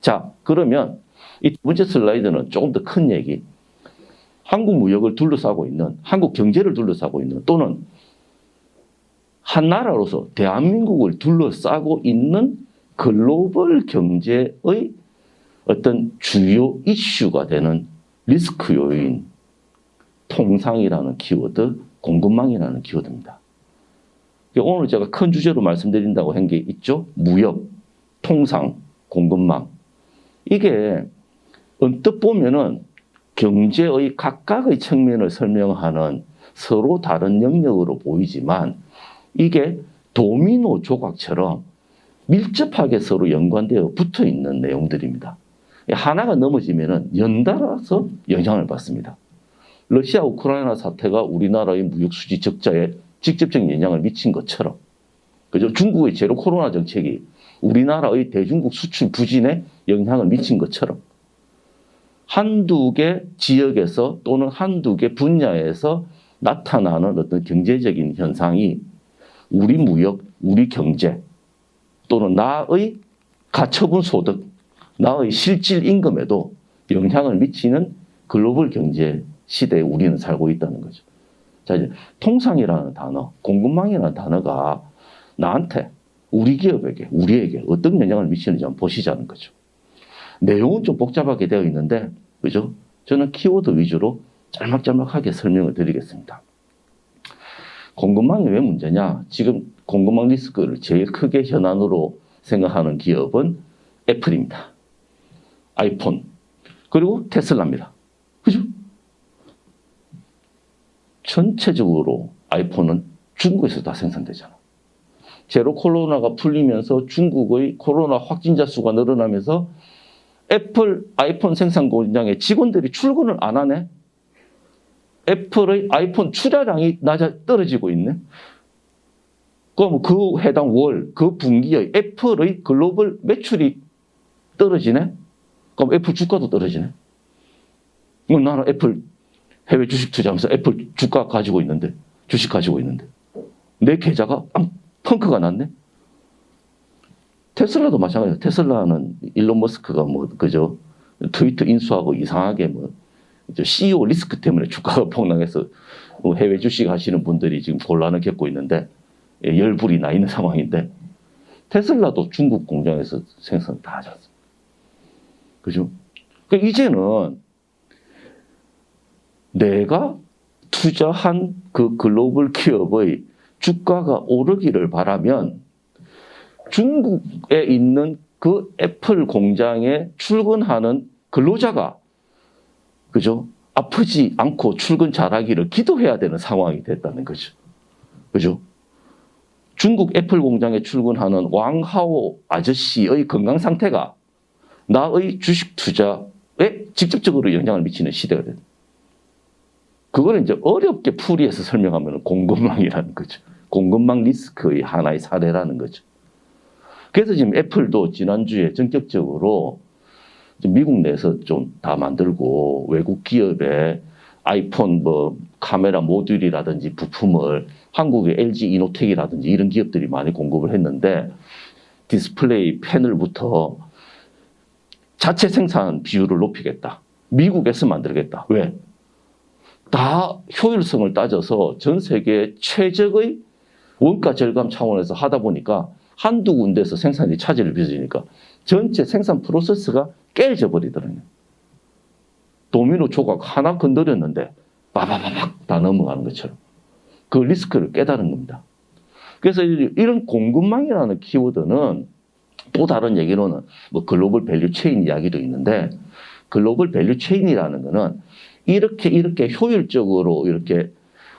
자, 그러면 이 두 번째 슬라이드는 조금 더 큰 얘기. 한국 무역을 둘러싸고 있는, 한국 경제를 둘러싸고 있는, 또는 한 나라로서 대한민국을 둘러싸고 있는 글로벌 경제의 어떤 주요 이슈가 되는 리스크 요인, 통상이라는 키워드, 공급망이라는 키워드입니다. 오늘 제가 큰 주제로 말씀드린다고 한 게 있죠. 무역, 통상, 공급망. 이게 언뜻 보면은 경제의 각각의 측면을 설명하는 서로 다른 영역으로 보이지만 이게 도미노 조각처럼 밀접하게 서로 연관되어 붙어 있는 내용들입니다. 하나가 넘어지면은 연달아서 영향을 받습니다. 러시아 우크라이나 사태가 우리나라의 무역 수지 적자에 직접적인 영향을 미친 것처럼, 그죠? 중국의 제로 코로나 정책이 우리나라의 대중국 수출 부진에 영향을 미친 것처럼 한두 개 지역에서 또는 한두 개 분야에서 나타나는 어떤 경제적인 현상이 우리 무역, 우리 경제 또는 나의 가처분 소득, 나의 실질 임금에도 영향을 미치는 글로벌 경제 시대에 우리는 살고 있다는 거죠. 자, 이제 통상이라는 단어, 공급망이라는 단어가 나한테, 우리 기업에게, 우리에게 어떤 영향을 미치는지 한번 보시자는 거죠. 내용은 좀 복잡하게 되어 있는데, 그죠? 저는 키워드 위주로 짤막짤막하게 설명을 드리겠습니다. 공급망이 왜 문제냐? 지금 공급망 리스크를 제일 크게 현안으로 생각하는 기업은 애플입니다. 아이폰, 그리고 테슬라입니다. 그죠? 전체적으로 아이폰은 중국에서 다 생산되잖아. 제로 코로나가 풀리면서 중국의 코로나 확진자 수가 늘어나면서 애플 아이폰 생산 공장에 직원들이 출근을 안 하네. 애플의 아이폰 출하량이 떨어지고 있네. 그럼 그 해당 월, 그 분기의 애플의 글로벌 매출이 떨어지네. 그럼 애플 주가도 떨어지네. 그럼 나는 애플 해외 주식 투자하면서 애플 주가 가지고 있는데, 주식 가지고 있는데 내 계좌가 펑크가 났네. 테슬라도 마찬가지예요. 테슬라는 일론 머스크가 그죠? 트위터 인수하고 이상하게 CEO 리스크 때문에 주가가 폭락해서 해외 주식 하시는 분들이 지금 곤란을 겪고 있는데, 열불이 나 있는 상황인데, 테슬라도 중국 공장에서 생산 다 하지 않습니다. 그죠? 그러니까 이제는 내가 투자한 그 글로벌 기업의 주가가 오르기를 바라면 중국에 있는 그 애플 공장에 출근하는 근로자가, 그죠? 아프지 않고 출근 잘하기를 기도해야 되는 상황이 됐다는 거죠. 그죠? 중국 애플 공장에 출근하는 왕하오 아저씨의 건강 상태가 나의 주식 투자에 직접적으로 영향을 미치는 시대가 됐다. 그거는 이제 어렵게 풀이해서 설명하면 공급망이라는 거죠. 공급망 리스크의 하나의 사례라는 거죠. 그래서 지금 애플도 지난주에 전격적으로 미국 내에서 좀 다 만들고 외국 기업의 아이폰 카메라 모듈이라든지 부품을 한국의 LG 이노텍이라든지 이런 기업들이 많이 공급을 했는데, 디스플레이 패널부터 자체 생산 비율을 높이겠다. 미국에서 만들겠다. 왜? 다 효율성을 따져서 전 세계 최적의 원가 절감 차원에서 하다 보니까 한두 군데에서 생산이 차질을 빚으니까 전체 생산 프로세스가 깨져 버리더라고요. 도미노 조각 하나 건드렸는데 빠바바박 다 넘어가는 것처럼 그 리스크를 깨달은 겁니다. 그래서 이런 공급망이라는 키워드는 또 다른 얘기로는 글로벌 밸류 체인 이야기도 있는데, 글로벌 밸류 체인이라는 거는 이렇게 효율적으로 이렇게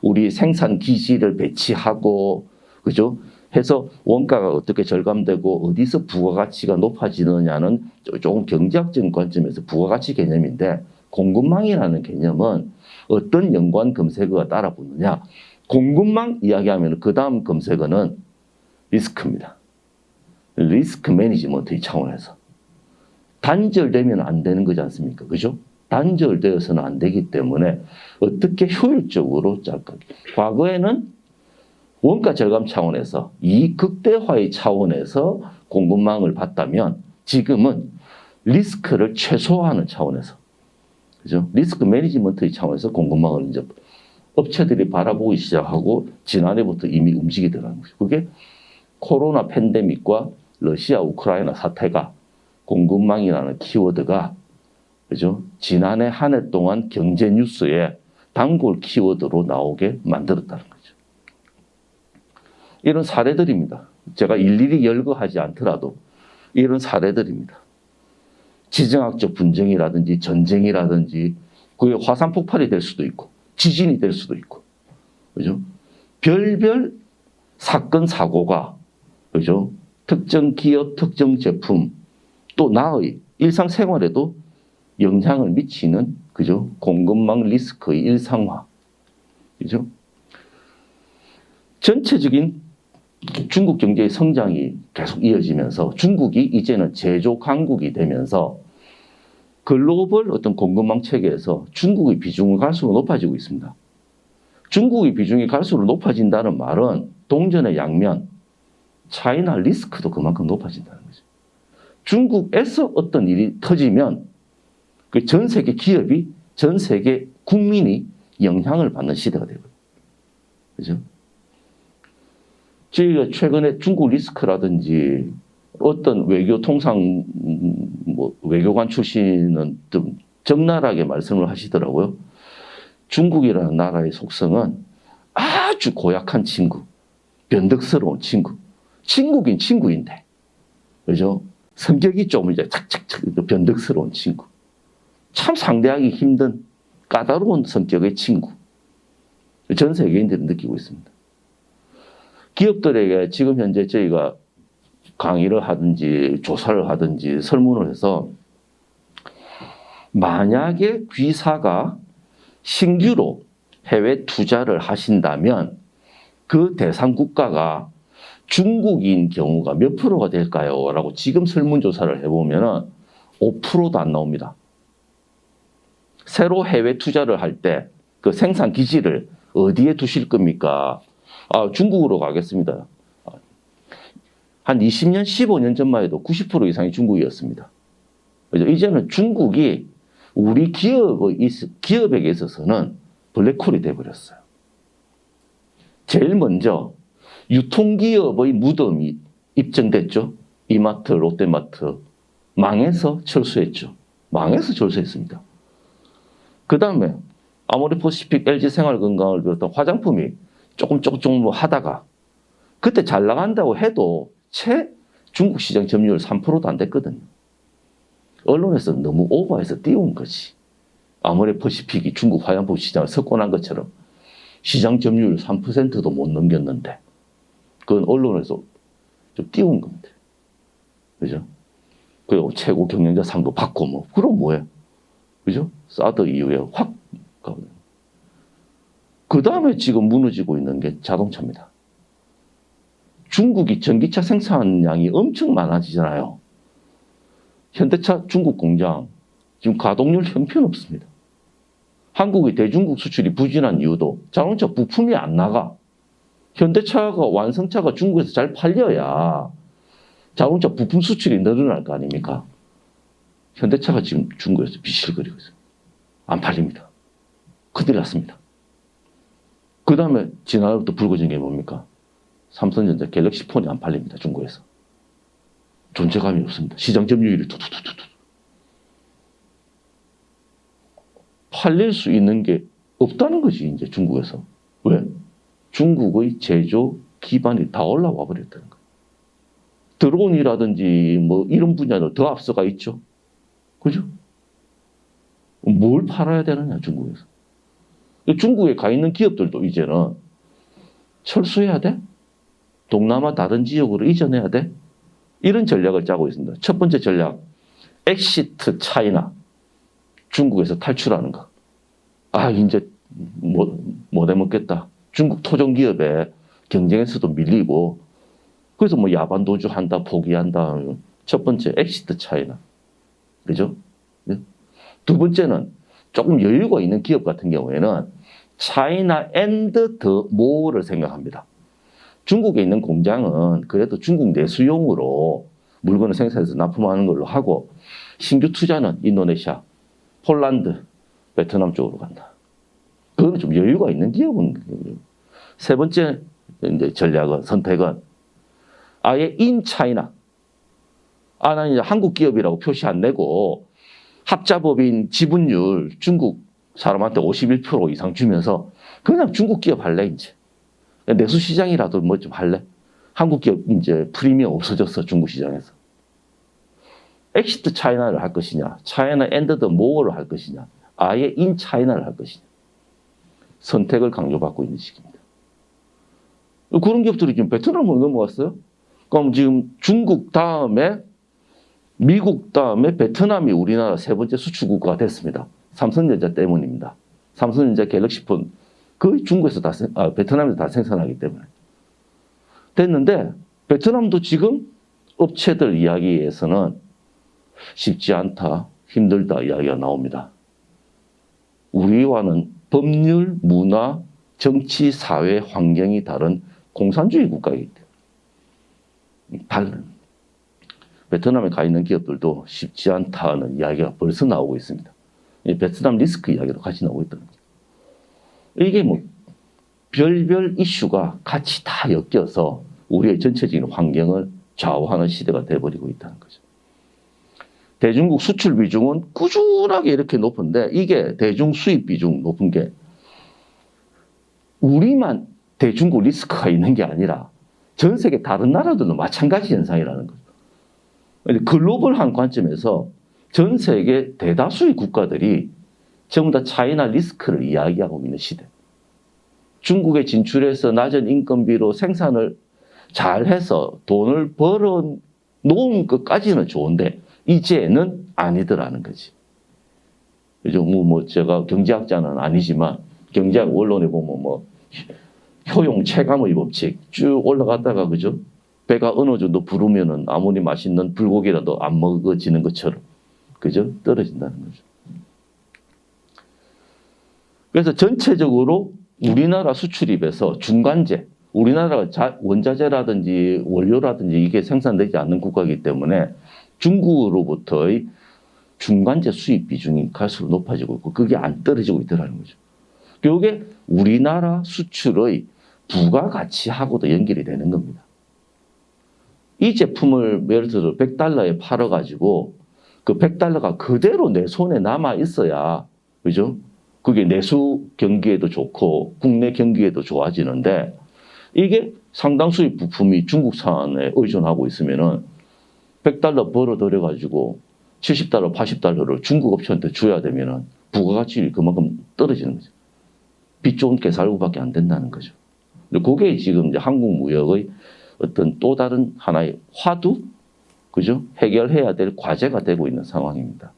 우리 생산 기지를 배치하고, 그죠? 해서 원가가 어떻게 절감되고 어디서 부가가치가 높아지느냐는 조금 경제학적인 관점에서 부가가치 개념인데, 공급망이라는 개념은 어떤 연관 검색어가 따라붙느냐. 공급망 이야기하면 그 다음 검색어는 리스크입니다. 리스크 매니지먼트의 차원에서. 단절되면 안 되는 거지 않습니까? 그죠? 단절되어서는 안 되기 때문에 어떻게 효율적으로 짤까. 과거에는 원가 절감 차원에서 이익 극대화의 차원에서 공급망을 봤다면, 지금은 리스크를 최소화하는 차원에서, 그죠? 리스크 매니지먼트의 차원에서 공급망을 이제 업체들이 바라보기 시작하고 지난해부터 이미 움직이더라는 거죠. 그게 코로나 팬데믹과 러시아 우크라이나 사태가 공급망이라는 키워드가, 그죠? 지난해 한 해 동안 경제 뉴스에 단골 키워드로 나오게 만들었다는 거죠. 이런 사례들입니다. 제가 일일이 열거하지 않더라도 이런 사례들입니다. 지정학적 분쟁이라든지 전쟁이라든지 그게 화산 폭발이 될 수도 있고 지진이 될 수도 있고, 그죠? 별별 사건 사고가, 그죠? 특정 기업, 특정 제품, 또 나의 일상생활에도 영향을 미치는, 그죠? 공급망 리스크의 일상화, 그죠? 전체적인 중국 경제의 성장이 계속 이어지면서 중국이 이제는 제조 강국이 되면서 글로벌 어떤 공급망 체계에서 중국의 비중이 갈수록 높아지고 있습니다. 중국의 비중이 갈수록 높아진다는 말은 동전의 양면, 차이나 리스크도 그만큼 높아진다는 거죠. 중국에서 어떤 일이 터지면 그 전 세계 기업이, 전 세계 국민이 영향을 받는 시대가 되거든요. 그죠? 저희가 최근에 중국 리스크라든지 어떤 외교 통상, 외교관 출신은 좀 적나라하게 말씀을 하시더라고요. 중국이라는 나라의 속성은 아주 고약한 친구, 변덕스러운 친구, 친구긴 친구인데, 그죠? 성격이 좀 이제 착착착 변덕스러운 친구. 참 상대하기 힘든 까다로운 성격의 친구. 전 세계인들이 느끼고 있습니다. 기업들에게 지금 현재 저희가 강의를 하든지 조사를 하든지 설문을 해서 만약에 귀사가 신규로 해외 투자를 하신다면 그 대상 국가가 중국인 경우가 몇 프로가 될까요? 라고 지금 설문조사를 해보면 5%도 안 나옵니다. 새로 해외 투자를 할 때 그 생산 기지를 어디에 두실 겁니까? 중국으로 가겠습니다. 한 20년, 15년 전만 해도 90% 이상이 중국이었습니다. 이제는 중국이 우리 기업에게 있어서는 블랙홀이 돼버렸어요. 제일 먼저 유통기업의 무덤이 입증됐죠. 이마트, 롯데마트. 망해서 철수했죠. 망해서 철수했습니다. 그 다음에 아모레퍼시픽, LG생활건강을 비롯한 화장품이 조금 하다가 그때 잘 나간다고 해도 채 중국 시장 점유율 3%도 안 됐거든요. 언론에서 너무 오버해서 띄운 거지. 아모레퍼시픽이 중국 화장품 시장을 석권한 것처럼 시장 점유율 3%도 못 넘겼는데 그건 언론에서 좀 띄운 겁니다. 그죠? 그리고 최고 경영자 상도 받고 그럼 뭐예요? 그죠? 사드 이후에 확 가거든요. 그 다음에 지금 무너지고 있는 게 자동차입니다. 중국이 전기차 생산량이 엄청 많아지잖아요. 현대차 중국 공장 지금 가동률 형편없습니다. 한국의 대중국 수출이 부진한 이유도 자동차 부품이 안 나가. 현대차가 완성차가 중국에서 잘 팔려야 자동차 부품 수출이 늘어날 거 아닙니까? 현대차가 지금 중국에서 비실거리고 있어요. 안 팔립니다. 큰일 났습니다. 그 다음에 지난해부터 불거진 게 뭡니까? 삼성전자 갤럭시 폰이 안 팔립니다. 중국에서. 존재감이 없습니다. 시장 점유율이 투투투투. 팔릴 수 있는 게 없다는 거지, 이제 중국에서. 왜? 중국의 제조 기반이 다 올라와 버렸다는 거예요. 드론이라든지 이런 분야로 더 앞서가 있죠. 그죠? 뭘 팔아야 되느냐, 중국에서. 중국에 가 있는 기업들도 이제는 철수해야 돼? 동남아 다른 지역으로 이전해야 돼? 이런 전략을 짜고 있습니다. 첫 번째 전략, 엑시트 차이나. 중국에서 탈출하는 거. 이제 못 해먹겠다. 중국 토종 기업에 경쟁에서도 밀리고, 그래서 야반 도주한다, 포기한다. 첫 번째, 엑시트 차이나. 그죠? 두 번째는 조금 여유가 있는 기업 같은 경우에는 차이나 앤드 더 모어를 생각합니다. 중국에 있는 공장은 그래도 중국 내수용으로 물건을 생산해서 납품하는 걸로 하고 신규 투자는 인도네시아, 폴란드, 베트남 쪽으로 간다. 그건 좀 여유가 있는 기업은. 세 번째 이제 전략은, 선택은 아예 인 차이나. 나는 이제 한국 기업이라고 표시 안 내고 합자법인 지분율 중국 사람한테 51% 이상 주면서 그냥 중국 기업 할래, 이제. 내수 시장이라도 뭐 좀 할래. 한국 기업 이제 프리미엄 없어졌어, 중국 시장에서. 엑시트 차이나를 할 것이냐, 차이나 앤드 더 모어를 할 것이냐, 아예 인 차이나를 할 것이냐. 선택을 강조받고 있는 시기입니다. 그런 기업들이 지금 베트남으로 넘어갔어요. 그럼 지금 중국 다음에 미국 다음에 베트남이 우리나라 세 번째 수출 국가가 됐습니다. 삼성전자 때문입니다. 삼성전자 갤럭시폰 거의 중국에서 베트남에서 다 생산하기 때문에. 됐는데 베트남도 지금 업체들 이야기에서는 쉽지 않다, 힘들다 이야기가 나옵니다. 우리와는 법률, 문화, 정치, 사회, 환경이 다른 공산주의 국가이기 때문에 다른 베트남에 가 있는 기업들도 쉽지 않다는 이야기가 벌써 나오고 있습니다. 베트남 리스크 이야기도 같이 나오고 있다는 거죠. 이게 뭐 별별 이슈가 같이 다 엮여서 우리의 전체적인 환경을 좌우하는 시대가 돼버리고 있다는 거죠. 대중국 수출 비중은 꾸준하게 이렇게 높은데 이게 대중 수입 비중 높은 게 우리만 대중국 리스크가 있는 게 아니라 전 세계 다른 나라들도 마찬가지 현상이라는 거죠. 글로벌한 관점에서 전 세계 대다수의 국가들이 전부 다 차이나 리스크를 이야기하고 있는 시대. 중국에 진출해서 낮은 인건비로 생산을 잘해서 돈을 벌어 놓은 것까지는 좋은데 이제는 아니더라는 거지. 그죠? 제가 경제학자는 아니지만 경제학 원론에 보면 효용 체감의 법칙 쭉 올라갔다가 그죠? 배가 어느 정도 부르면은 아무리 맛있는 불고기라도 안 먹어지는 것처럼 그죠? 떨어진다는 거죠. 그래서 전체적으로 우리나라 수출입에서 중간재, 우리나라가 원자재라든지 원료라든지 이게 생산되지 않는 국가이기 때문에 중국으로부터의 중간재 수입 비중이 갈수록 높아지고 있고 그게 안 떨어지고 있더라는 거죠. 이게 우리나라 수출의 부가가치하고도 연결이 되는 겁니다. 이 제품을 예를 들어 $100에 팔아가지고 그 $100가 그대로 내 손에 남아 있어야, 그죠? 그게 내수 경기에도 좋고 국내 경기에도 좋아지는데 이게 상당 수의 부품이 중국산에 의존하고 있으면은 $100 벌어들여가지고 $70, $80를 중국 업체한테 줘야 되면은 부가가치율이 그만큼 떨어지는 거죠. 빚 좋은 개살구밖에 안 된다는 거죠. 그게 지금 이제 한국 무역의 어떤 또 다른 하나의 화두, 그죠? 해결해야 될 과제가 되고 있는 상황입니다.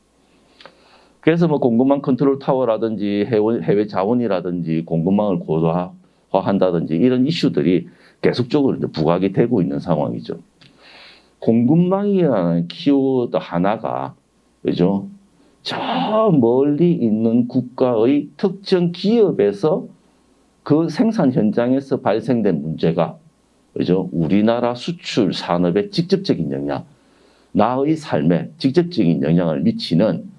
그래서 공급망 컨트롤 타워라든지 해외 자원이라든지 공급망을 고도화한다든지 이런 이슈들이 계속적으로 이제 부각이 되고 있는 상황이죠. 공급망이라는 키워드 하나가, 그죠? 저 멀리 있는 국가의 특정 기업에서 그 생산 현장에서 발생된 문제가, 그죠? 우리나라 수출 산업에 직접적인 영향, 나의 삶에 직접적인 영향을 미치는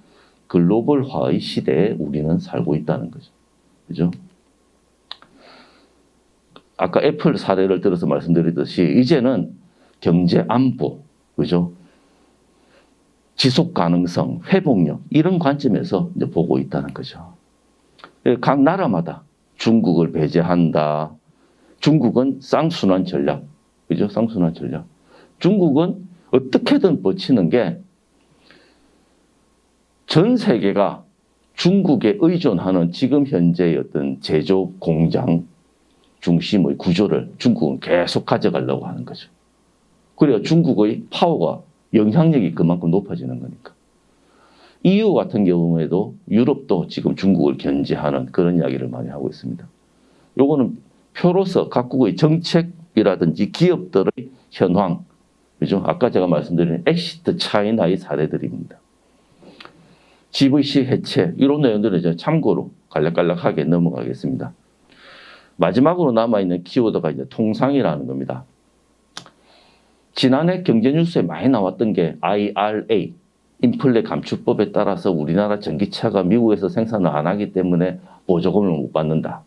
글로벌화의 시대에 우리는 살고 있다는 거죠. 그죠? 아까 애플 사례를 들어서 말씀드렸듯이 이제는 경제 안보, 그죠? 지속 가능성, 회복력 이런 관점에서 이제 보고 있다는 거죠. 각 나라마다 중국을 배제한다. 중국은 쌍순환 전략, 그죠? 쌍순환 전략. 중국은 어떻게든 버티는 게 전 세계가 중국에 의존하는 지금 현재의 어떤 제조업 공장 중심의 구조를 중국은 계속 가져가려고 하는 거죠. 그래야 중국의 파워가 영향력이 그만큼 높아지는 거니까. EU 같은 경우에도 유럽도 지금 중국을 견제하는 그런 이야기를 많이 하고 있습니다. 요거는 표로서 각국의 정책이라든지 기업들의 현황, 그죠? 아까 제가 말씀드린 엑시트 차이나의 사례들입니다. GVC 해체 이런 내용들은 이제 참고로 간략간략하게 넘어가겠습니다. 마지막으로 남아있는 키워드가 이제 통상이라는 겁니다. 지난해 경제뉴스에 많이 나왔던 게 IRA, 인플레 감축법에 따라서 우리나라 전기차가 미국에서 생산을 안 하기 때문에 보조금을 못 받는다.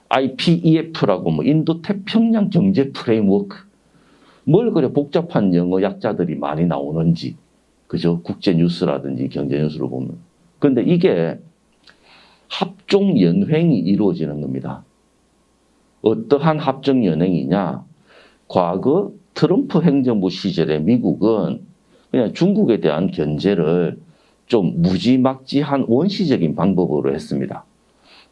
IPEF라고 뭐 인도 태평양 경제 프레임워크. 뭘 그래 복잡한 영어 약자들이 많이 나오는지. 그죠? 국제 뉴스라든지 경제 뉴스를 보면. 근데 이게 합종 연횡이 이루어지는 겁니다. 어떠한 합종 연횡이냐? 과거 트럼프 행정부 시절에 미국은 그냥 중국에 대한 견제를 좀 무지막지한 원시적인 방법으로 했습니다.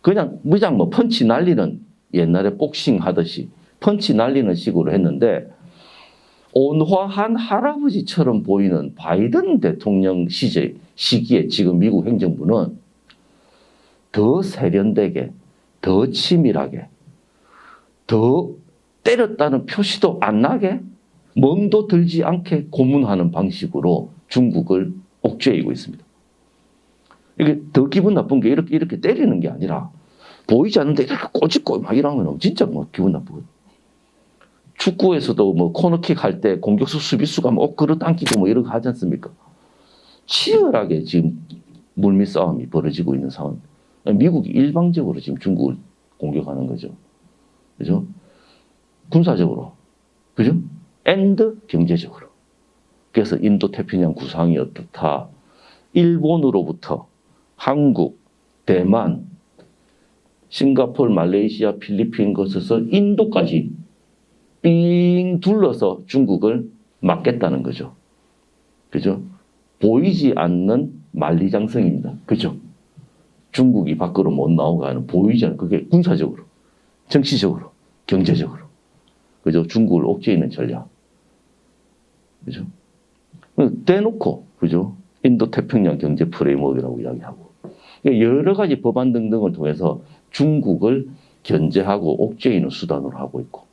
그냥 뭐 펀치 날리는 옛날에 복싱 하듯이 펀치 날리는 식으로 했는데 온화한 할아버지처럼 보이는 바이든 대통령 시기에 지금 미국 행정부는 더 세련되게, 더 치밀하게, 더 때렸다는 표시도 안 나게, 멍도 들지 않게 고문하는 방식으로 중국을 옥죄이고 있습니다. 이게 더 기분 나쁜 게 이렇게 때리는 게 아니라 보이지 않는데 이렇게 꼬집고 막 이러면 진짜 뭐 기분 나쁘거든요. 축구에서도 뭐 코너킥 할 때 공격수 수비수가 뭐 옷 그릇 당기고 뭐 이런 거 하지 않습니까? 치열하게 지금 물밑 싸움이 벌어지고 있는 상황입니다. 미국이 일방적으로 지금 중국을 공격하는 거죠. 그죠? 군사적으로. 그죠? 앤드 경제적으로. 그래서 인도 태평양 구상이 어떻다. 일본으로부터 한국, 대만, 싱가포르, 말레이시아, 필리핀 거쳐서 인도까지 삥 둘러서 중국을 막겠다는 거죠. 그죠? 보이지 않는 만리장성입니다. 그죠? 중국이 밖으로 못 나오게 하는 보이지 않는 그게 군사적으로, 정치적으로, 경제적으로. 그죠? 중국을 옥죄이는 전략. 그죠? 대놓고, 그죠? 인도 태평양 경제 프레임워크라고 이야기하고. 여러 가지 법안 등등을 통해서 중국을 견제하고 옥죄이는 수단으로 하고 있고.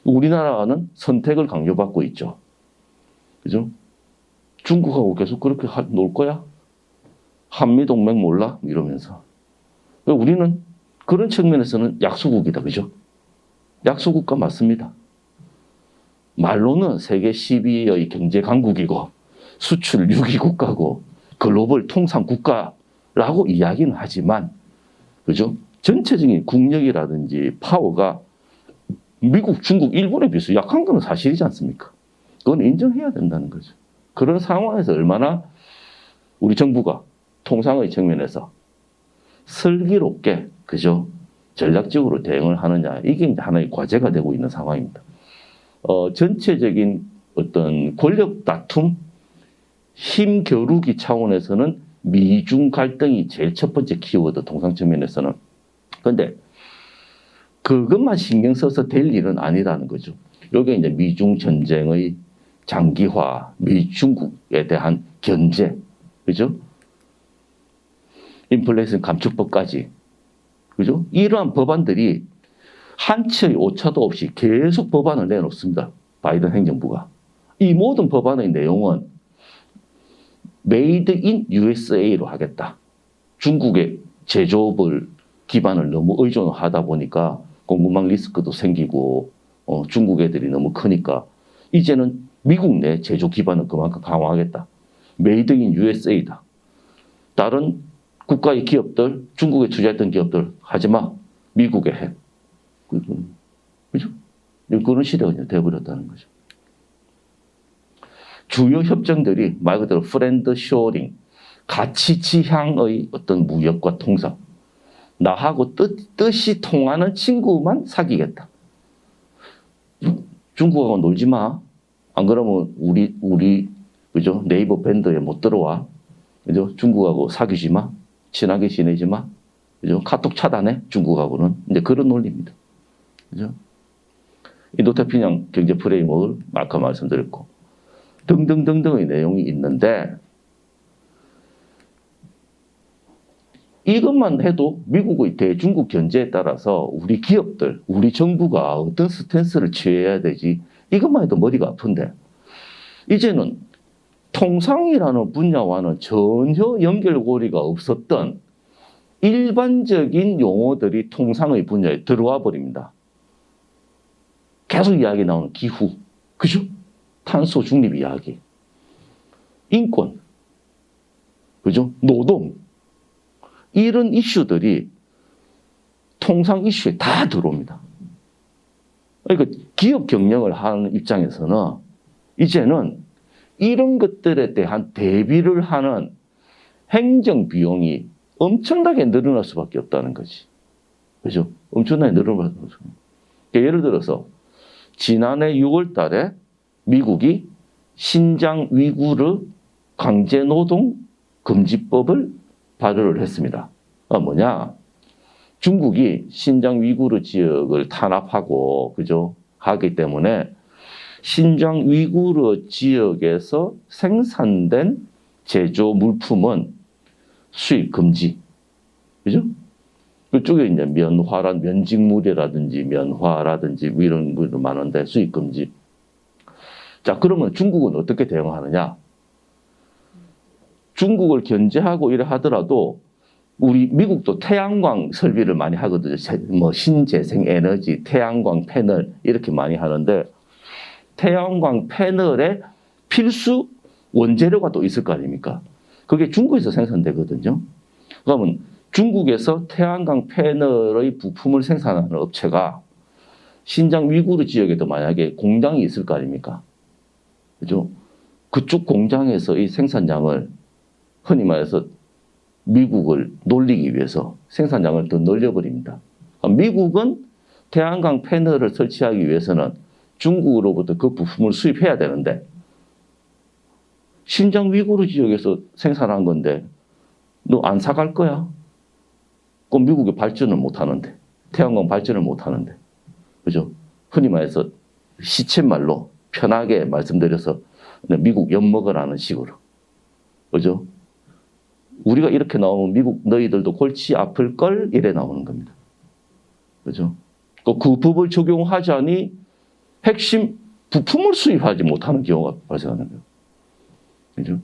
우리나라는 선택을 강요받고 있죠. 그죠? 중국하고 계속 그렇게 놀 거야? 한미동맹 몰라? 이러면서. 우리는 그런 측면에서는 약소국이다. 그죠? 약소국가 맞습니다. 말로는 세계 12위의 경제 강국이고 수출 6위 국가고 글로벌 통상 국가라고 이야기는 하지만 그죠? 전체적인 국력이라든지 파워가 미국, 중국, 일본에 비해서 약한 건 사실이지 않습니까? 그건 인정해야 된다는 거죠. 그런 상황에서 얼마나 우리 정부가 통상의 측면에서 슬기롭게, 그죠? 전략적으로 대응을 하느냐. 이게 이제 하나의 과제가 되고 있는 상황입니다. 전체적인 어떤 권력 다툼, 힘 겨루기 차원에서는 미중 갈등이 제일 첫 번째 키워드, 통상 측면에서는. 그런데 그것만 신경 써서 될 일은 아니라는 거죠. 이게 이제 미중 전쟁의 장기화, 미중국에 대한 견제, 그죠? 인플레이션 감축법까지, 그죠? 이러한 법안들이 한치의 오차도 없이 계속 법안을 내놓습니다. 바이든 행정부가. 이 모든 법안의 내용은 메이드 인 USA로 하겠다. 중국의 제조업을 기반을 너무 의존하다 보니까 공급망 리스크도 생기고 중국 애들이 너무 크니까 이제는 미국 내 제조 기반을 그만큼 강화하겠다. 메이드 인 USA다. 다른 국가의 기업들, 중국에 투자했던 기업들 하지 마. 미국에 해. 그죠? 그런 시대가 이제 돼버렸다는 거죠. 주요 협정들이 말 그대로 프렌드 쇼링, 가치 지향의 어떤 무역과 통상, 나하고 뜻이 통하는 친구만 사귀겠다. 중국하고 놀지 마. 안 그러면 우리 그죠? 네이버 밴드에 못 들어와. 그죠? 중국하고 사귀지 마. 친하게 지내지 마. 그죠? 카톡 차단해. 중국하고는 이제 그런 논리입니다. 그죠? 인도태평양 경제 프레임워크를 아까 말씀드렸고 등등등등의 내용이 있는데 이것만 해도 미국의 대중국 견제에 따라서 우리 기업들, 우리 정부가 어떤 스탠스를 취해야 되지 이것만 해도 머리가 아픈데 이제는 통상이라는 분야와는 전혀 연결고리가 없었던 일반적인 용어들이 통상의 분야에 들어와 버립니다. 계속 이야기 나오는 기후, 그죠? 탄소 중립 이야기, 인권, 그죠? 노동. 이런 이슈들이 통상 이슈에 다 들어옵니다. 그러니까 기업 경영을 하는 입장에서는 이제는 이런 것들에 대한 대비를 하는 행정 비용이 엄청나게 늘어날 수밖에 없다는 거지. 그죠? 엄청나게 늘어날 수밖에 없어요. 예를 들어서 지난해 6월 달에 미국이 신장 위구르 강제노동 금지법을 발의를 했습니다. 뭐냐? 중국이 신장 위구르 지역을 탄압하고, 그죠? 하기 때문에 신장 위구르 지역에서 생산된 제조 물품은 수입 금지. 그죠? 그쪽에 이제 면직물이라든지 면화라든지 이런 것도 많은데 수입 금지. 자, 그러면 중국은 어떻게 대응하느냐? 중국을 견제하고 이래 하더라도 우리 미국도 태양광 설비를 많이 하거든요. 뭐 신재생 에너지, 태양광 패널 이렇게 많이 하는데 태양광 패널에 필수 원재료가 또 있을 거 아닙니까? 그게 중국에서 생산되거든요. 그러면 중국에서 태양광 패널의 부품을 생산하는 업체가 신장 위구르 지역에도 만약에 공장이 있을 거 아닙니까? 그죠? 그쪽 공장에서 이 생산량을 흔히 말해서 미국을 놀리기 위해서 생산량을 더 늘려버립니다. 미국은 태양광 패널을 설치하기 위해서는 중국으로부터 그 부품을 수입해야 되는데 신장 위구르 지역에서 생산한 건데 너 안 사갈 거야? 그럼 미국이 발전을 못 하는데 태양광 발전을 못 하는데 그죠? 흔히 말해서 시쳇말로 편하게 말씀드려서 미국 엿먹으라는 식으로 그죠? 우리가 이렇게 나오면 미국 너희들도 골치 아플 걸 이래 나오는 겁니다. 그죠? 그 법을 적용하자니 핵심 부품을 수입하지 못하는 경우가 발생하는 거예요. 그죠?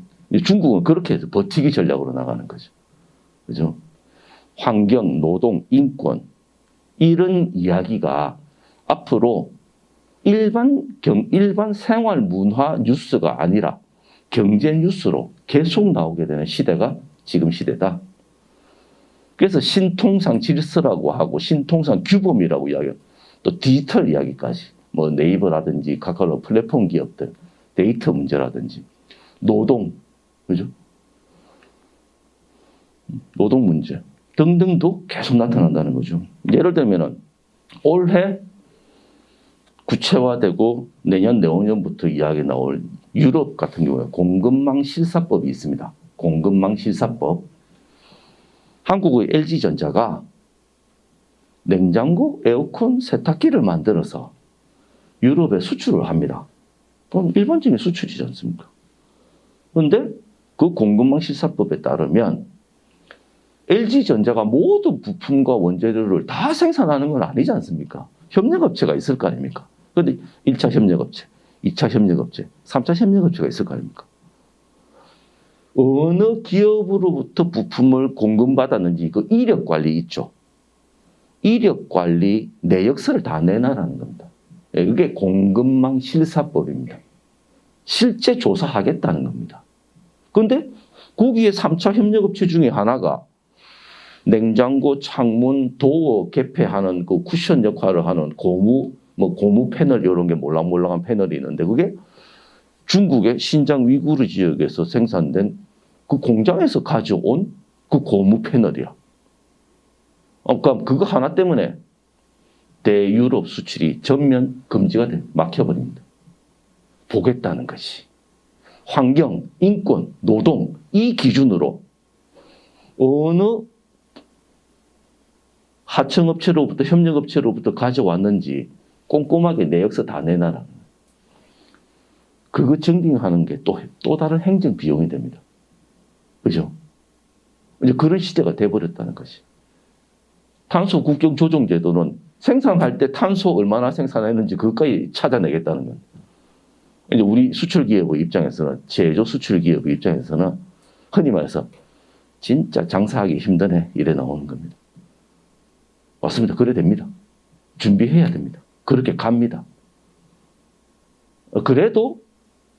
중국은 그렇게 해서 버티기 전략으로 나가는 거죠. 그죠? 환경, 노동, 인권 이런 이야기가 앞으로 일반 생활 문화 뉴스가 아니라 경제 뉴스로 계속 나오게 되는 시대가 지금 시대다. 그래서 신통상 질서라고 하고 신통상 규범이라고 이야기해요. 또 디지털 이야기까지 뭐 네이버라든지 카카오 플랫폼 기업들 데이터 문제라든지 노동 그죠? 노동 문제 등등도 계속 나타난다는 거죠. 예를 들면은 올해 구체화되고 내년 내후년부터 이야기 나올 유럽 같은 경우에 공급망 실사법이 있습니다. 공급망 실사법. 한국의 LG전자가 냉장고, 에어컨, 세탁기를 만들어서 유럽에 수출을 합니다. 그럼 일반적인 수출이지 않습니까? 그런데 그 공급망 실사법에 따르면 LG전자가 모든 부품과 원재료를 다 생산하는 건 아니지 않습니까? 협력업체가 있을 거 아닙니까? 그런데 1차 협력업체, 2차 협력업체, 3차 협력업체가 있을 거 아닙니까? 어느 기업으로부터 부품을 공급받았는지 그 이력 관리 있죠. 이력 관리 내역서를 다 내놔라는 겁니다. 이게 공급망 실사법입니다. 실제 조사하겠다는 겁니다. 그런데 거기에 3차 협력업체 중에 하나가 냉장고, 창문, 도어 개폐하는 그 쿠션 역할을 하는 고무 패널 이런 게 몰랑몰랑한 패널이 있는데 그게 중국의 신장 위구르 지역에서 생산된 그 공장에서 가져온 그 고무 패널이야. 그러니까 그거 하나 때문에 대유럽 수출이 전면 금지가 막혀버립니다. 보겠다는 것이. 환경, 인권, 노동 이 기준으로 어느 하청업체로부터 협력업체로부터 가져왔는지 꼼꼼하게 내역서 다 내놔라. 그거 증빙하는 게 또 다른 행정 비용이 됩니다. 그죠? 이제 그런 시대가 돼버렸다는 것이. 탄소 국경 조정 제도는 생산할 때 탄소 얼마나 생산했는지 그것까지 찾아내겠다는 겁니다. 이제 우리 수출 기업의 입장에서는 제조 수출 기업의 입장에서는 흔히 말해서 진짜 장사하기 힘드네 이래 나오는 겁니다. 맞습니다. 그래 됩니다. 준비해야 됩니다. 그렇게 갑니다. 그래도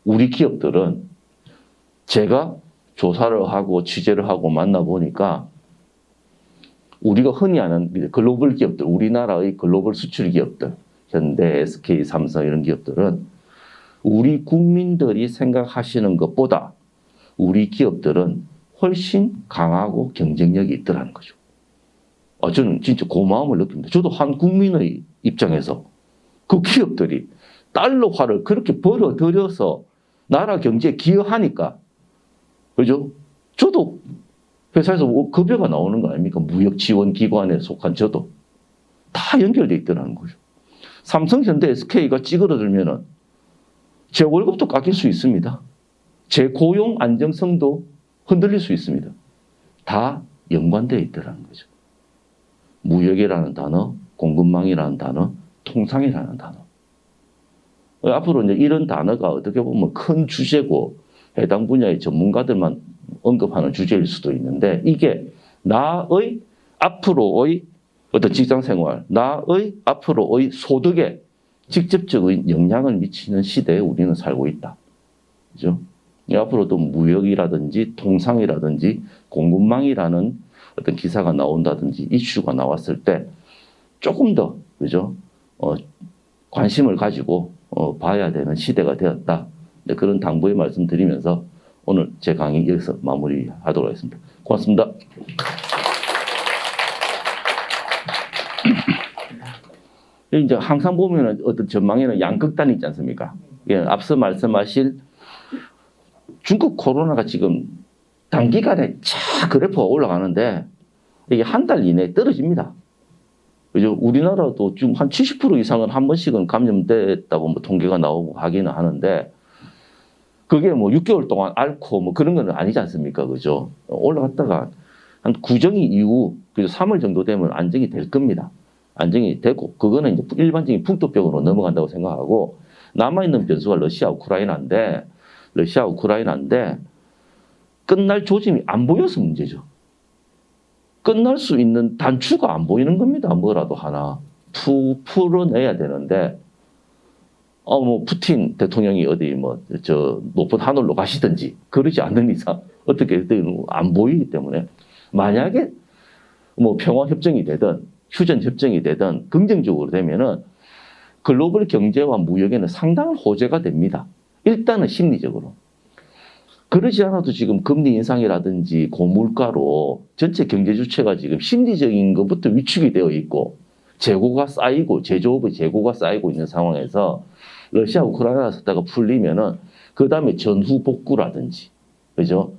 우리 기업들은 제가 조사를 하고 취재를 하고 만나보니까 우리가 흔히 아는 글로벌 기업들, 우리나라의 글로벌 수출 기업들, 현대, SK, 삼성 이런 기업들은 우리 국민들이 생각하시는 것보다 우리 기업들은 훨씬 강하고 경쟁력이 있더라는 거죠. 저는 진짜 고마움을 느낍니다. 저도 한 국민의 입장에서 그 기업들이 달러화를 그렇게 벌어들여서 나라 경제에 기여하니까, 그죠? 저도 회사에서 급여가 나오는 거 아닙니까? 무역 지원 기관에 속한 저도 다 연결돼 있더라는 거죠. 삼성, 현대, SK가 찌그러들면은 제 월급도 깎일 수 있습니다. 제 고용 안정성도 흔들릴 수 있습니다. 다 연관되어 있더라는 거죠. 무역이라는 단어, 공급망이라는 단어, 통상이라는 단어. 앞으로 이제 이런 단어가 어떻게 보면 큰 주제고 해당 분야의 전문가들만 언급하는 주제일 수도 있는데 이게 나의 앞으로의 어떤 직장 생활, 나의 앞으로의 소득에 직접적인 영향을 미치는 시대에 우리는 살고 있다. 그죠? 앞으로도 무역이라든지 통상이라든지 공급망이라는 어떤 기사가 나온다든지 이슈가 나왔을 때 조금 더, 그죠? 관심을 가지고 봐야 되는 시대가 되었다. 그런 당부의 말씀 드리면서 오늘 제 강의 여기서 마무리하도록 하겠습니다. 고맙습니다. 이제 항상 보면 어떤 전망에는 양극단이 있지 않습니까? 예, 앞서 말씀하신 중국 코로나가 지금 단기간에 차 그래프가 올라가는데 이게 한 달 이내에 떨어집니다. 그죠? 우리나라도 지금 한 70% 이상은 한 번씩은 감염됐다고 뭐 통계가 나오고 하기는 하는데 그게 뭐 6개월 동안 앓고 뭐 그런 건 아니지 않습니까? 그죠? 올라갔다가 한 구정이 이후 그래서 3월 정도 되면 안정이 될 겁니다. 안정이 되고 그거는 이제 일반적인 풍토병으로 넘어간다고 생각하고 남아있는 변수가 러시아 우크라이나인데 끝날 조짐이 안 보여서 문제죠. 끝날 수 있는 단추가 안 보이는 겁니다. 뭐라도 하나 풀어내야 되는데 뭐 푸틴 대통령이 어디 높은 하늘로 가시든지 그러지 않는 이상 어떻게 안 보이기 때문에 만약에 뭐 평화 협정이 되든 휴전 협정이 되든 긍정적으로 되면은 글로벌 경제와 무역에는 상당한 호재가 됩니다. 일단은 심리적으로. 그러지 않아도 지금 금리 인상이라든지 고물가로 전체 경제 주체가 지금 심리적인 것부터 위축이 되어 있고 재고가 쌓이고 제조업의 재고가 쌓이고 있는 상황에서 러시아 우크라이나 사태가 풀리면은 그 다음에 전후 복구라든지 그죠?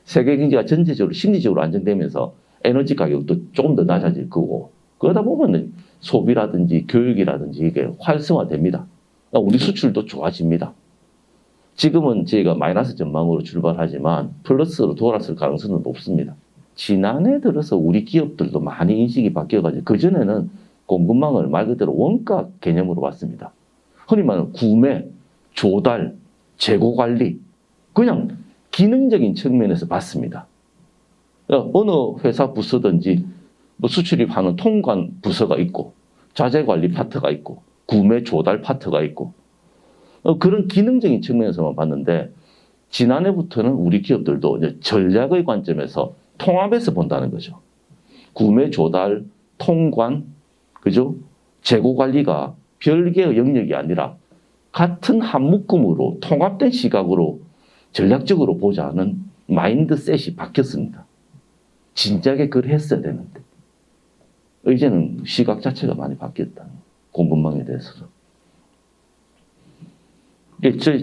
세계 경제가 전체적으로 심리적으로 안정되면서 에너지 가격도 조금 더 낮아질 거고 그러다 보면 소비라든지 교육이라든지 이게 활성화됩니다. 우리 수출도 좋아집니다. 지금은 저희가 마이너스 전망으로 출발하지만 플러스로 돌았을 가능성은 높습니다. 지난해 들어서 우리 기업들도 많이 인식이 바뀌어가지고 그전에는 공급망을 말 그대로 원가 개념으로 봤습니다. 흔히 말하는 구매, 조달, 재고 관리 그냥 기능적인 측면에서 봤습니다. 어느 회사 부서든지 뭐 수출입하는 통관 부서가 있고 자재 관리 파트가 있고 구매 조달 파트가 있고 그런 기능적인 측면에서만 봤는데 지난해부터는 우리 기업들도 이제 전략의 관점에서 통합해서 본다는 거죠. 구매 조달, 통관, 그죠? 재고 관리가 별개의 영역이 아니라 같은 한 묶음으로 통합된 시각으로 전략적으로 보자는 마인드셋이 바뀌었습니다. 진작에 그걸 했어야 되는데 이제는 시각 자체가 많이 바뀌었다. 공급망에 대해서도.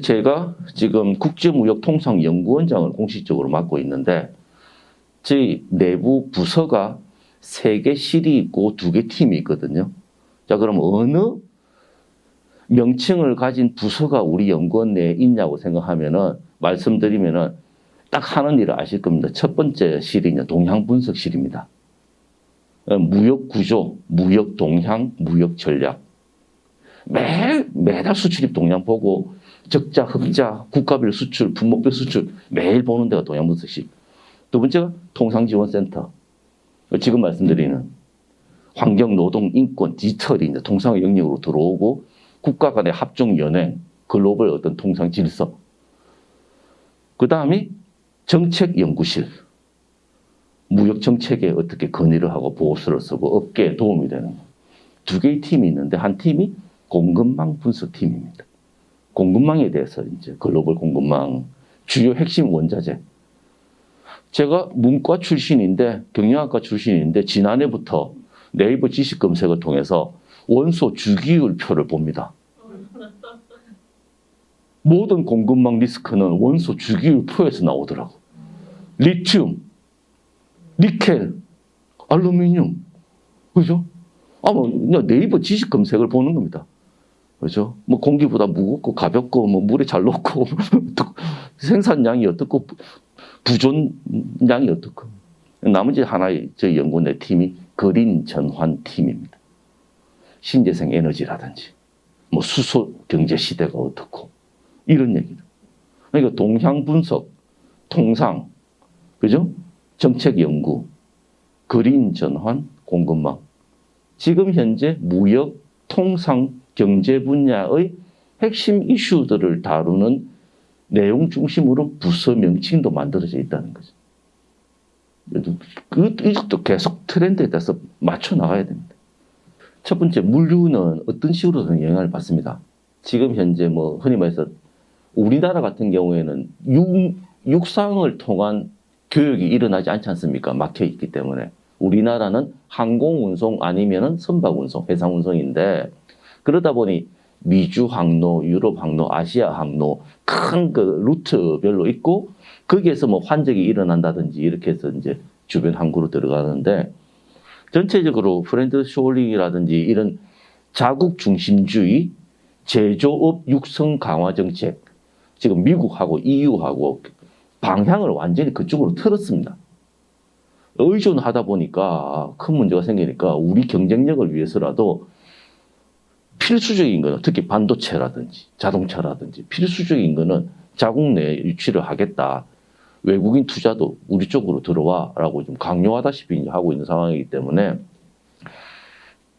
제가 지금 국제무역통상연구원장을 공식적으로 맡고 있는데 저희 내부 부서가 3개 실이 있고 2개 팀이 있거든요. 자, 그럼 어느 명칭을 가진 부서가 우리 연구원 내에 있냐고 생각하면은 말씀드리면은 딱 하는 일을 아실 겁니다. 첫 번째 실이 동향분석실입니다. 무역 구조, 무역 동향, 무역 전략. 매달 수출입 동향 보고 적자, 흑자, 국가별 수출, 품목별 수출 매일 보는 데가 동향분석실. 두 번째가 통상지원센터. 지금 말씀드리는 환경, 노동, 인권, 디지털이 이제 통상의 영역으로 들어오고 국가 간의 합종 연행, 글로벌 어떤 통상 질서. 그 다음이 정책연구실, 무역정책에 어떻게 건의를 하고 보고서를 쓰고 업계에 도움이 되는 두 개의 팀이 있는데 한 팀이 공급망 분석팀입니다. 공급망에 대해서 이제 글로벌 공급망, 주요 핵심 원자재. 제가 문과 출신인데, 경영학과 출신인데, 지난해부터 네이버 지식 검색을 통해서 원소 주기율표를 봅니다. 모든 공급망 리스크는 원소 주기율표에서 나오더라고. 리튬, 니켈, 알루미늄, 그죠? 그냥 네이버 지식 검색을 보는 겁니다. 그죠? 뭐 공기보다 무겁고 가볍고 뭐 물에 잘 녹고 생산량이 어떻고 부존량이 어떻고 나머지 하나의 저희 연구원의 팀이 그린 전환 팀입니다. 신재생 에너지라든지 뭐 수소 경제 시대가 어떻고 이런 얘기들. 그러니까 동향 분석, 통상, 그죠? 정책 연구, 그린 전환, 공급망. 지금 현재 무역, 통상, 경제 분야의 핵심 이슈들을 다루는 내용 중심으로 부서 명칭도 만들어져 있다는 거죠. 이것도 계속 트렌드에 따라서 맞춰 나가야 됩니다. 첫 번째, 물류는 어떤 식으로든 영향을 받습니다. 지금 현재 뭐 흔히 말해서 우리나라 같은 경우에는 육상을 통한 교육이 일어나지 않지 않습니까? 막혀 있기 때문에. 우리나라는 항공운송 아니면은 선박운송, 해상운송인데 그러다 보니 미주 항로, 유럽 항로, 아시아 항로 큰 그 루트별로 있고 거기에서 뭐 환적이 일어난다든지 이렇게 해서 이제 주변 항구로 들어가는데 전체적으로 프렌드 쇼링이라든지 이런 자국 중심주의 제조업 육성 강화 정책 지금 미국하고 EU하고 방향을 완전히 그쪽으로 틀었습니다. 의존하다 보니까 큰 문제가 생기니까 우리 경쟁력을 위해서라도 필수적인 거는 특히 반도체라든지 자동차라든지 필수적인 거는 자국 내에 유치를 하겠다. 외국인 투자도 우리 쪽으로 들어와라고 좀 강요하다시피 하고 있는 상황이기 때문에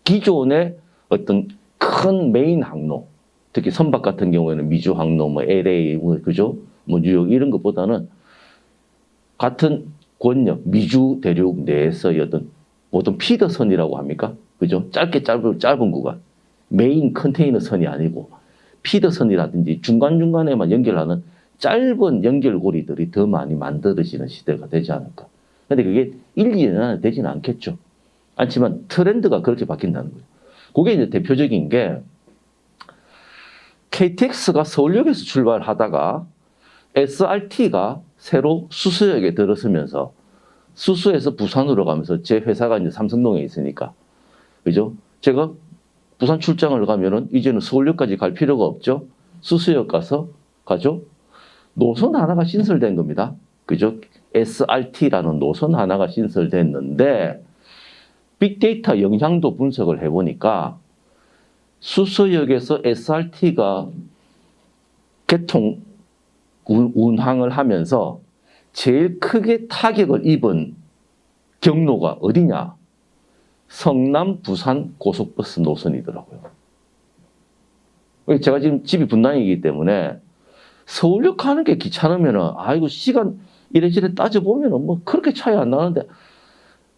기존의 어떤 큰 메인 항로, 특히 선박 같은 경우에는 미주 항로, 뭐 LA, 그죠? 뭐 뉴욕 이런 것보다는 같은 권역, 미주 대륙 내에서의 어떤 보통 피더선이라고 합니까? 그죠? 짧은 구간. 메인 컨테이너 선이 아니고 피더선이라든지 중간중간에만 연결하는 짧은 연결고리들이 더 많이 만들어지는 시대가 되지 않을까. 근데 그게 1, 2년 안에 되지는 않겠죠. 않지만 트렌드가 그렇게 바뀐다는 거예요. 그게 이제 대표적인 게 KTX가 서울역에서 출발하다가 SRT가 새로 수서역에 들어서면서 수서에서 부산으로 가면서 제 회사가 이제 삼성동에 있으니까 그죠? 제가 부산 출장을 가면은 이제는 서울역까지 갈 필요가 없죠. 수서역 가죠. 노선 하나가 신설된 겁니다. 그죠? SRT라는 노선 하나가 신설됐는데 빅데이터 영향도 분석을 해보니까 수서역에서 SRT가 운항을 하면서 제일 크게 타격을 입은 경로가 어디냐? 성남, 부산 고속버스 노선이더라고요. 제가 지금 집이 분당이기 때문에 서울역 가는 게 귀찮으면은, 아이고, 시간 이래저래 따져보면은 뭐 그렇게 차이 안 나는데,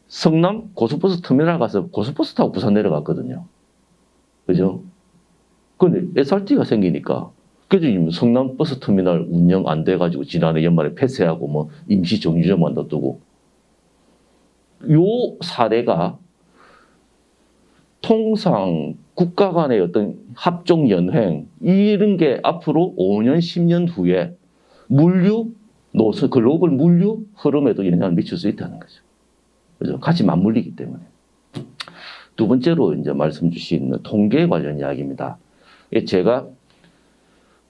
성남 고속버스 터미널 가서 고속버스 타고 부산 내려갔거든요. 그죠? 근데 SRT가 생기니까, 그래도 성남 버스 터미널 운영 안 돼가지고 지난해 연말에 폐쇄하고 뭐 임시 정류장만 놔두고, 요 사례가 통상 국가 간의 어떤 합종 연행 이런 게 앞으로 5년, 10년 후에 물류 노선 글로벌 물류 흐름에도 영향을 미칠 수 있다는 거죠. 그죠? 같이 맞물리기 때문에. 두 번째로 이제 말씀 주신 통계 관련 이야기입니다. 제가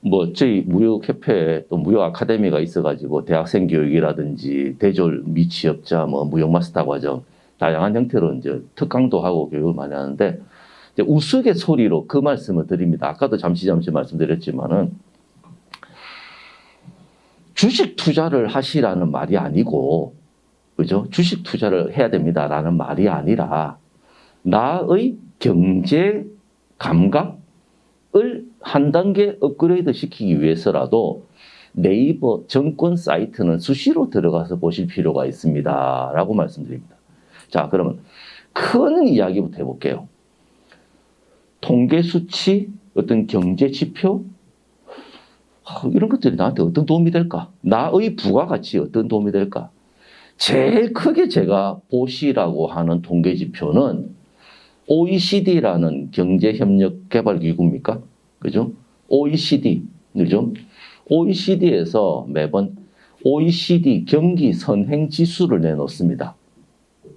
뭐 저희 무역협회에 또 무역 아카데미가 있어가지고 대학생 교육이라든지 대졸 미취업자 뭐 무역 마스터 과정 다양한 형태로 이제 특강도 하고 교육을 많이 하는데 이제 우스갯소리로 그 말씀을 드립니다. 아까도 잠시 말씀드렸지만은 주식 투자를 하시라는 말이 아니고, 그죠? 주식 투자를 해야 됩니다라는 말이 아니라 나의 경제 감각을 한 단계 업그레이드 시키기 위해서라도 네이버 정권 사이트는 수시로 들어가서 보실 필요가 있습니다. 라고 말씀드립니다. 자, 그러면 큰 이야기부터 해볼게요. 통계 수치, 어떤 경제 지표, 이런 것들이 나한테 어떤 도움이 될까? 나의 부가가치에 어떤 도움이 될까? 제일 크게 제가 보시라고 하는 통계 지표는 OECD라는 경제협력개발기구입니까? 그죠? OECD, 그죠? OECD에서 매번 OECD 경기 선행 지수를 내놓습니다.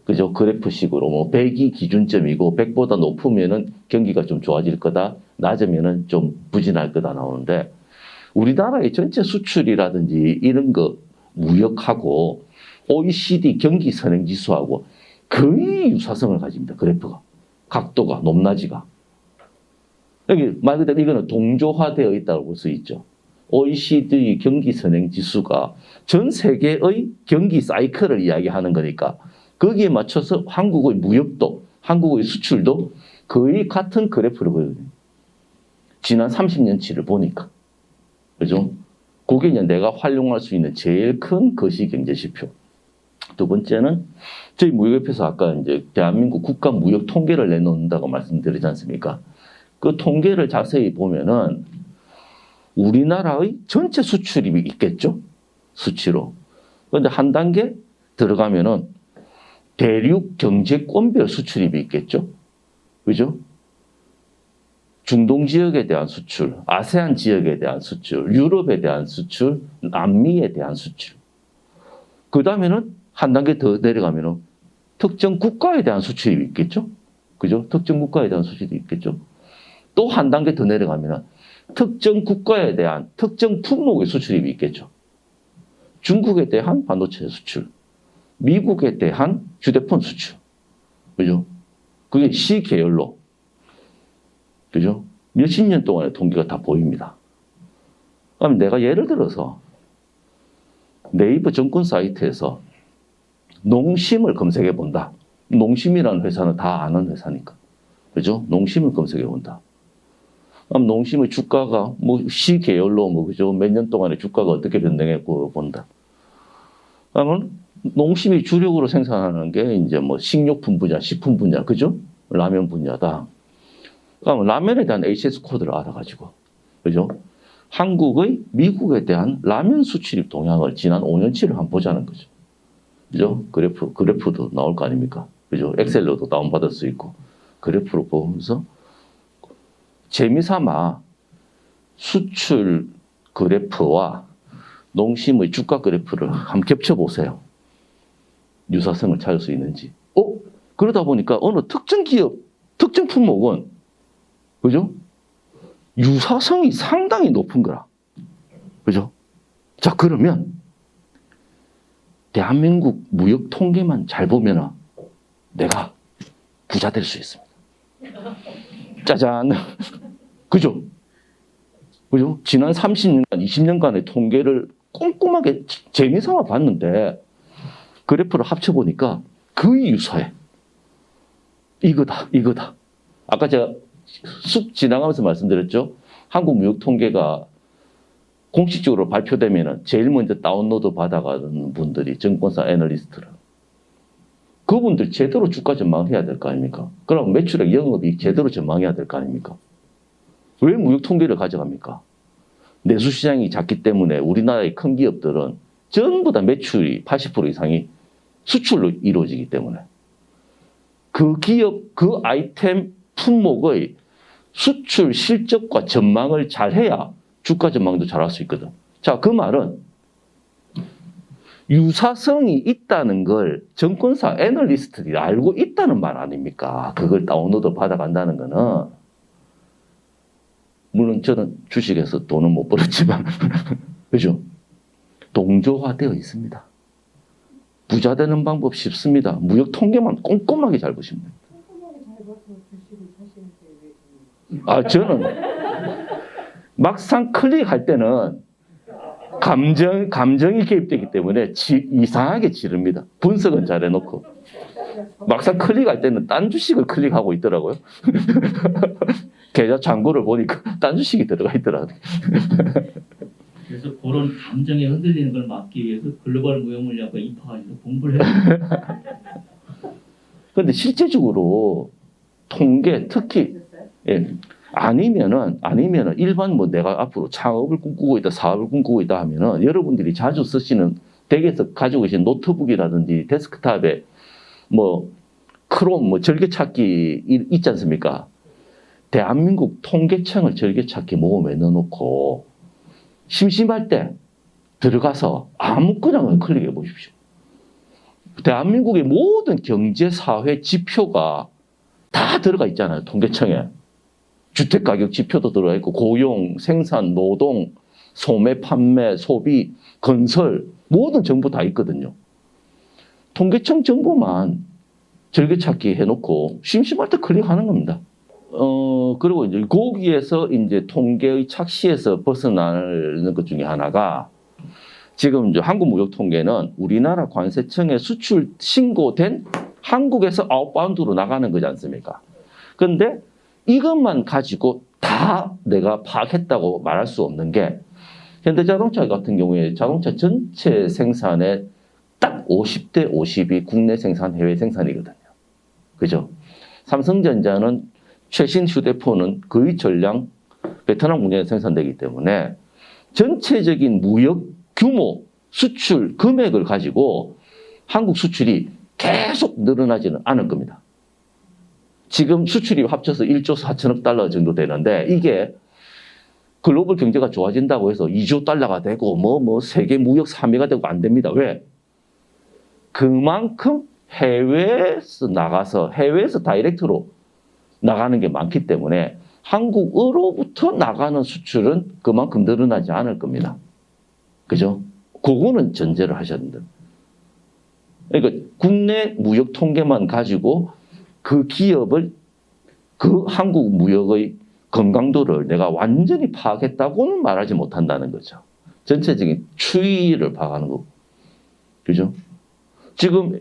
그죠? 그래프식으로 뭐 100이 기준점이고 100보다 높으면은 경기가 좀 좋아질 거다. 낮으면은 좀 부진할 거다 나오는데 우리나라의 전체 수출이라든지 이런 거 무역하고 OECD 경기 선행 지수하고 거의 유사성을 가집니다. 그래프가. 각도가, 높낮이가. 여기 말 그대로 이거는 동조화되어 있다고 볼 수 있죠. OECD 경기 선행 지수가 전 세계의 경기 사이클을 이야기하는 거니까 거기에 맞춰서 한국의 무역도, 한국의 수출도 거의 같은 그래프를 보여요. 지난 30년치를 보니까. 그죠? 그게 이제 내가 활용할 수 있는 제일 큰 거시경제지표. 두 번째는 저희 무역협회에서 아까 이제 대한민국 국가 무역 통계를 내놓는다고 말씀드리지 않습니까? 그 통계를 자세히 보면은 우리나라의 전체 수출이 있겠죠? 수치로. 그런데 한 단계 들어가면은 대륙 경제권별 수출입이 있겠죠? 그죠? 중동 지역에 대한 수출, 아세안 지역에 대한 수출, 유럽에 대한 수출, 남미에 대한 수출. 그 다음에는 한 단계 더 내려가면은 특정 국가에 대한 수출이 있겠죠? 그죠? 특정 국가에 대한 수출이 있겠죠? 또 한 단계 더 내려가면은 특정 국가에 대한 특정 품목의 수출입이 있겠죠? 중국에 대한 반도체 수출, 미국에 대한 휴대폰 수출. 그죠? 그게 시계열로. 그죠? 몇십 년 동안의 통계가 다 보입니다. 그럼 내가 예를 들어서 네이버 정권 사이트에서 농심을 검색해 본다. 농심이라는 회사는 다 아는 회사니까. 그죠? 농심을 검색해 본다. 그럼 농심의 주가가 뭐 시계열로 뭐 그죠? 몇 년 동안의 주가가 어떻게 변동했고 본다. 그러면 농심이 주력으로 생산하는 게 이제 뭐 식료품 분야, 식품 분야, 그죠? 라면 분야다. 그러면 라면에 대한 HS 코드를 알아가지고, 그죠? 한국의 미국에 대한 라면 수출입 동향을 지난 5년치를 한번 보자는 거죠. 그죠? 그래프도 나올 거 아닙니까? 그죠? 엑셀로도 다운받을 수 있고, 그래프로 보면서 재미삼아 수출 그래프와 농심의 주가 그래프를 한번 겹쳐보세요. 유사성을 찾을 수 있는지. 그러다 보니까 어느 특정 기업, 특정 품목은, 그죠? 유사성이 상당히 높은 거라. 그죠? 자, 그러면 대한민국 무역 통계만 잘 보면 내가 부자 될 수 있습니다. 짜잔. 그죠? 그죠? 지난 30년간, 20년간의 통계를 꼼꼼하게 재미삼아 봤는데 그래프를 합쳐보니까 거의 유사해. 이거다, 이거다. 아까 제가 쑥 지나가면서 말씀드렸죠? 한국 무역 통계가 공식적으로 발표되면 제일 먼저 다운로드 받아가는 분들이 증권사 애널리스트라. 그분들 제대로 주가 전망을 해야 될 거 아닙니까? 그럼 매출액 영업이 제대로 전망해야 될 거 아닙니까? 왜 무역 통계를 가져갑니까? 내수시장이 작기 때문에 우리나라의 큰 기업들은 전부 다 매출이 80% 이상이 수출로 이루어지기 때문에 그 기업, 그 아이템 품목의 수출 실적과 전망을 잘해야 주가 전망도 잘할 수 있거든. 자, 그 말은 유사성이 있다는 걸 증권사 애널리스트들이 알고 있다는 말 아닙니까? 그걸 다운로드 받아간다는 거는 물론 저는 주식에서 돈은 못 벌었지만 그죠? 동조화되어 있습니다. 부자 되는 방법 쉽습니다. 무역 통계만 꼼꼼하게 잘 보시면 됩니다. 저는 막상 클릭할 때는 감정이 개입되기 때문에 이상하게 지릅니다. 분석은 잘 해놓고. 막상 클릭할 때는 딴 주식을 클릭하고 있더라고요. 계좌 잔고를 보니까 딴 주식이 들어가 있더라고요. 그래서 그런 감정에 흔들리는 걸 막기 위해서 글로벌 무역물리학과 입학해서 공부를 해요. 근데 실제적으로 통계 특히 예, 아니면은 일반 뭐 내가 앞으로 창업을 꿈꾸고 있다, 사업을 꿈꾸고 있다 하면은 여러분들이 자주 쓰시는 댁에서 가지고 계신 노트북이라든지 데스크탑에 뭐 크롬 뭐 절개찾기 있지 않습니까? 대한민국 통계청을 절개찾기 모음에 넣어놓고 심심할 때 들어가서 아무거나 클릭해 보십시오. 대한민국의 모든 경제, 사회 지표가 다 들어가 있잖아요. 통계청에. 주택가격 지표도 들어가 있고 고용, 생산, 노동, 소매, 판매, 소비, 건설 모든 정보 다 있거든요. 통계청 정보만 절개찾기 해놓고 심심할 때 클릭하는 겁니다. 그리고 이제 거기에서 이제 통계의 착시에서 벗어나는 것 중에 하나가 지금 이제 한국무역통계는 우리나라 관세청에 수출 신고된 한국에서 아웃바운드로 나가는 거지 않습니까? 근데 이것만 가지고 다 내가 파악했다고 말할 수 없는 게 현대자동차 같은 경우에 자동차 전체 생산의 딱 50대 50이 국내 생산, 해외 생산이거든요. 그죠? 삼성전자는 최신 휴대폰은 거의 전량 베트남 공장에서 생산되기 때문에 전체적인 무역 규모, 수출 금액을 가지고 한국 수출이 계속 늘어나지는 않을 겁니다. 지금 수출이 합쳐서 1조 4천억 달러 정도 되는데 이게 글로벌 경제가 좋아진다고 해서 2조 달러가 되고 세계 무역 3위가 되고 안 됩니다. 왜? 그만큼 해외에서 다이렉트로 나가는 게 많기 때문에 한국으로부터 나가는 수출은 그만큼 늘어나지 않을 겁니다. 그죠? 그거는 전제를 하셔야 된다. 그러니까 국내 무역 통계만 가지고 그 기업을 그 한국 무역의 건강도를 내가 완전히 파악했다고는 말하지 못한다는 거죠. 전체적인 추이를 파악하는 거고. 그죠? 지금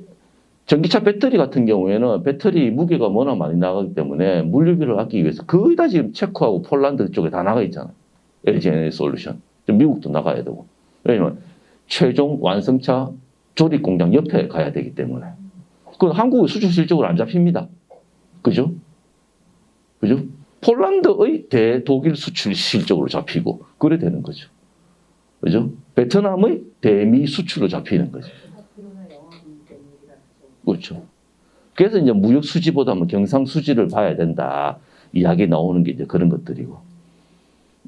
전기차 배터리 같은 경우에는 배터리 무게가 워낙 많이 나가기 때문에 물류비를 아끼기 위해서 거의 다 지금 체코하고 폴란드 쪽에 다 나가 있잖아요. LG 에너지 솔루션. 미국도 나가야 되고. 왜냐면 최종 완성차 조립 공장 옆에 가야 되기 때문에. 그건 한국의 수출 실적으로 안 잡힙니다. 그죠? 그죠? 폴란드의 대독일 수출 실적으로 잡히고 그래 되는 거죠. 그죠? 베트남의 대미 수출로 잡히는 거죠. 그렇죠. 그래서 이제 무역 수지보다는 경상 수지를 봐야 된다. 이야기 나오는 게 이제 그런 것들이고.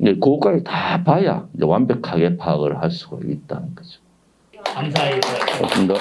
이제 그거까지 다 봐야 이제 완벽하게 파악을 할 수가 있다는 거죠. 감사해요. 고맙습니다.